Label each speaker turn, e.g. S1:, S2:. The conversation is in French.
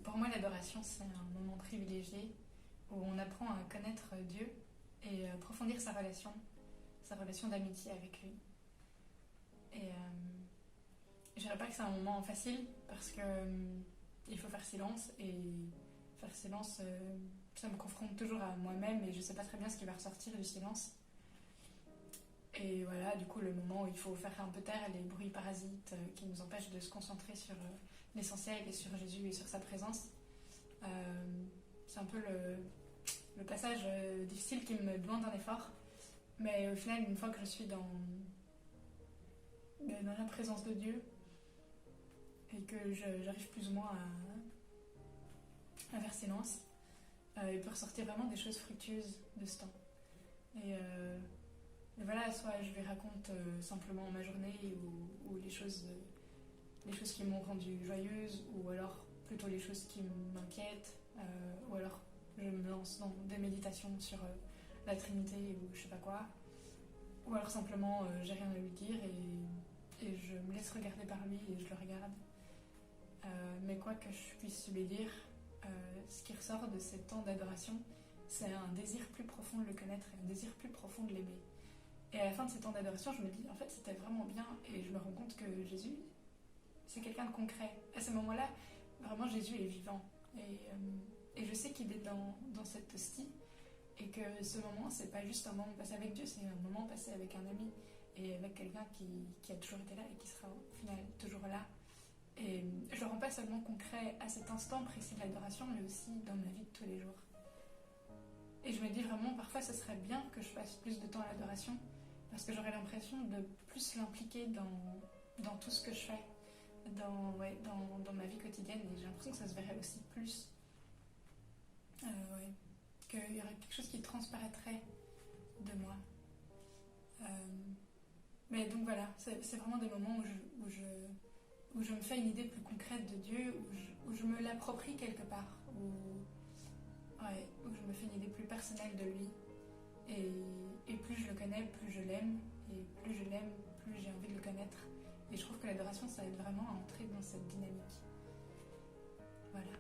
S1: Pour moi, l'adoration, c'est un moment privilégié où on apprend à connaître Dieu et approfondir sa relation d'amitié avec lui. Et je dirais pas que c'est un moment facile parce que il faut faire silence et faire silence, ça me confronte toujours à moi-même et je sais pas très bien ce qui va ressortir du silence. Et voilà, du coup, le moment où il faut faire un peu taire les bruits parasites qui nous empêchent de se concentrer sur l'essentiel et sur Jésus et sur sa présence. C'est un peu le passage difficile qui me demande un effort. Mais au final, une fois que je suis dans la présence de Dieu et que j'arrive plus ou moins à faire silence, il peut ressortir vraiment des choses fructueuses de ce temps. Et voilà, soit je lui raconte simplement ma journée ou les choses qui m'ont rendue joyeuse, ou alors plutôt les choses qui m'inquiètent, ou alors je me lance dans des méditations sur la Trinité ou je sais pas quoi, ou alors simplement j'ai rien à lui dire et je me laisse regarder par lui et je le regarde. Mais quoi que je puisse lui dire, ce qui ressort de ces temps d'adoration, c'est un désir plus profond de le connaître et un désir plus profond de l'aimer. Et à la fin de ces temps d'adoration, je me dis, en fait, c'était vraiment bien. Et je me rends compte que Jésus, c'est quelqu'un de concret. À ce moment-là, vraiment, Jésus est vivant. Et je sais qu'il est dans cette hostie. Et que ce moment, c'est pas juste un moment passé avec Dieu, c'est un moment passé avec un ami. Et avec quelqu'un qui a toujours été là et qui sera au final toujours là. Et je le rends pas seulement concret à cet instant précis de l'adoration, mais aussi dans ma vie de tous les jours. Et je me dis vraiment, parfois, ce serait bien que je passe plus de temps à l'adoration, parce que j'aurais l'impression de plus l'impliquer dans tout ce que je fais, dans ma vie quotidienne, et j'ai l'impression que ça se verrait aussi plus. Qu'il y aurait quelque chose qui transparaîtrait de moi. Mais donc voilà, c'est vraiment des moments où je me fais une idée plus concrète de Dieu, où je me l'approprie quelque part, où je me fais une idée plus personnelle de lui. Et plus je le connais, plus je l'aime. Et plus je l'aime, plus j'ai envie de le connaître. Et je trouve que l'adoration, ça aide vraiment à entrer dans cette dynamique. Voilà.